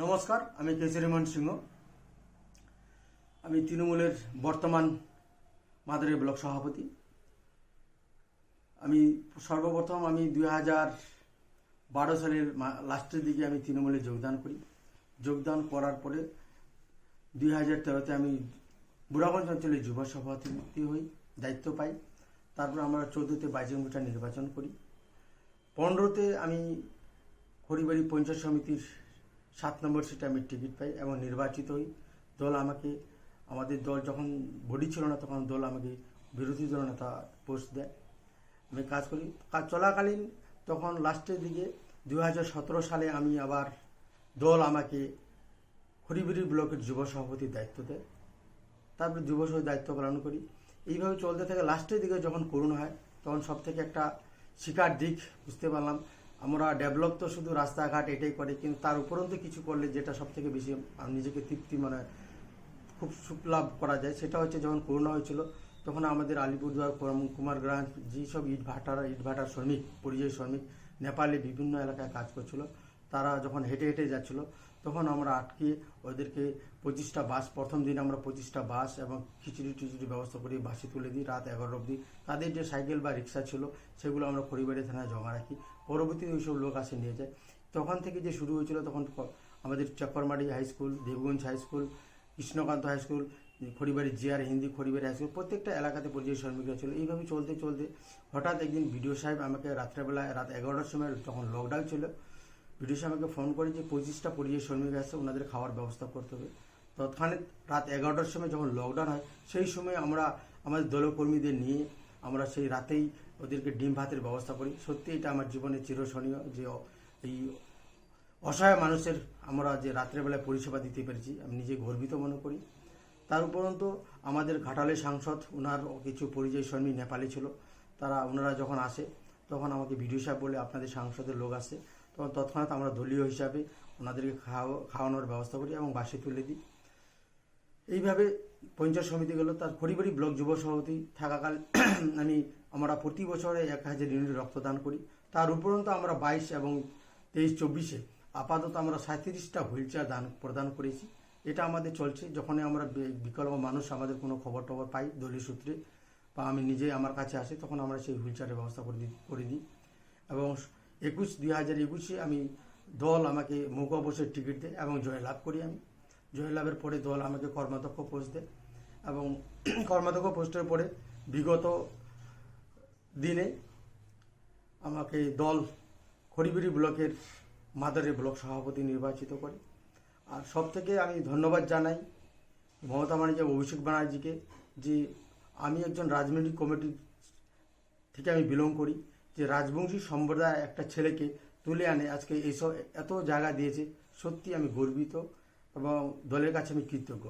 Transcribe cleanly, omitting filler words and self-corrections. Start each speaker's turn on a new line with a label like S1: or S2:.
S1: নমস্কার, আমি কেশরীমোহন সিংহ। আমি তৃণমূলের বর্তমান মাদারি ব্লক সভাপতি। আমি সর্বপ্রথম 2012 সালের লাস্টের দিকে আমি তৃণমূলে যোগদান করি। যোগদান করার পরে 2013-তে আমি বুড়াগঞ্জ অঞ্চলের যুব সভাপতি হই, দায়িত্ব পাই। তারপর আমরা 14-তে বাইজিংভুটা নির্বাচন করি। 15-তে আমি খড়িবাড়ি পঞ্চায়েত সমিতির 7 নম্বর সিটে আমি টিকিট পাই এবং নির্বাচিত হই। আমাদের দল যখন বডি ছিল না, তখন দল আমাকে বিরোধী দলনেতা পোস্ট দেয়। আমি কাজ করি। কাজ চলাকালীন তখন লাস্টের দিকে 2017 সালে আমি আবার দল আমাকে খড়িবাড়ি ব্লকের যুব সভাপতির দায়িত্ব দেয়। তারপরে যুব সভাপতির দায়িত্ব পালন করি। এইভাবে চলতে থাকে। লাস্টের দিকে যখন করোনা হয়, তখন সব থেকে একটা শিকার দিক বুঝতে পারলাম, আমরা ডেভেলপ তো শুধু রাস্তাঘাট এটাই করে, কিন্তু তার উপরন্তু কিছু করলে যেটা সব থেকে বেশি নিজেকে তৃপ্তি খুব সুখ লাভ করা যায়, সেটা হচ্ছে যখন করোনা হয়েছিল, তখন আমাদের আলিপুরদুয়ার কুমারগ্রাম যেসব ইটভাটার শ্রমিক, পরিযায়ী শ্রমিক নেপালে বিভিন্ন এলাকায় কাজ করছিল, তারা যখন হেঁটে হেঁটে যাচ্ছিল, তখন আমরা আটকে ওদেরকে 25টা বাস, প্রথম দিন আমরা 25টা বাস এবং খিচুড়ি ব্যবস্থা করি, বাসে তুলে দিই রাত 11 অবধি। তাদের যে সাইকেল বা রিক্সা ছিল, সেগুলো আমরা খড়িবাড়ি থানায় জমা রাখি। পরবর্তীতে ওইসব লোক আসে নিয়ে যায়। তখন থেকে যে শুরু হয়েছিল, তখন আমাদের Chakkarmari high school, Debganj high school, Krishnakanta high school, Kharibari GR Hindi Kharibari high school, প্রত্যেকটা এলাকাতে পরিযায়ী শ্রমিকরা ছিল। এইভাবে চলতে চলতে হঠাৎ একদিন বিডিও সাহেব আমাকে রাত্রেবেলায় রাত 11টার সময়, যখন লকডাউন ছিল, বিডিও সাহেব আমাকে ফোন করে যে 25টা পরিযায়ী শ্রমিক আসছে, ওনাদের খাওয়ার ব্যবস্থা করতে হবে। তৎক্ষণাৎ রাত 11টার সময় যখন লকডাউন হয়, সেই সময় আমরা আমাদের দলকর্মীদের নিয়ে আমরা সেই রাতেই ওদেরকে ডিম ভাতের ব্যবস্থা করি। সত্যি এটা আমার জীবনে চিরস্মরণীয়, যে এই অসহায় মানুষের আমরা যে রাত্রেবেলায় পরিষেবা দিতে পেরেছি, আমি নিজে গর্বিত মনে করি। তার উপরন্তু আমাদের ঘাটালের সাংসদ, ওনার কিছু পরিযায়ী শ্রমিক নেপালি ছিল, ওনারা যখন আসে, তখন আমাকে বিডিও সাহেব বলে আপনাদের সাংসদের লোক আসে, তখন তৎক্ষণাৎ আমরা দলীয় হিসাবে ওনাদেরকে খাওয়ানোর ব্যবস্থা করি এবং বাসে তুলে দিই। এইভাবে পঞ্চায়েত সমিতি গেল। তার খড়িবাড়ি ব্লক যুব সভাপতি থাকাকাল আমরা প্রতি বছরে 1000 ইউনিট রক্তদান করি। তার উপরন্তু আমরা 22 এবং 23-24-এ আপাতত আমরা 37টা হুইল চেয়ার প্রদান করেছি। এটা আমাদের চলছে। যখনই আমরা বিকলাঙ্গ মানুষ আমাদের কোনো খবর টবর পাই দলীয় সূত্রে, বা আমি নিজে আমার কাছে আসে, তখন আমরা সেই হুইল চেয়ারের ব্যবস্থা করে দিই। এবং 2021-এ আমি দল আমাকে মৌকা বসের টিকিট দেয় এবং জয়লাভ করি। আমি জয়লাভের পরে দল আমাকে কর্মাধ্যক্ষ পোস্ট দেয় এবং কর্মাধ্যক্ষ পোস্টের পরে বিগত দিনে আমাকে দল খড়িবাড়ি ব্লকের মাদারি ব্লক সভাপতি নির্বাচিত করে। আর সব থেকে আমি ধন্যবাদ জানাই মমতা ব্যানার্জি, অভিষেক ব্যানার্জিকে, যে আমি একজন রাজনৈতিক কমিটি থেকে আমি বিলং করি, যে রাজবংশী সম্প্রদায় একটা ছেলেকে তুলে আনে আজকে এইসব এত জায়গা দিয়েছে। সত্যি আমি গর্বিত এবং দলের কাছে আমি কৃতজ্ঞ।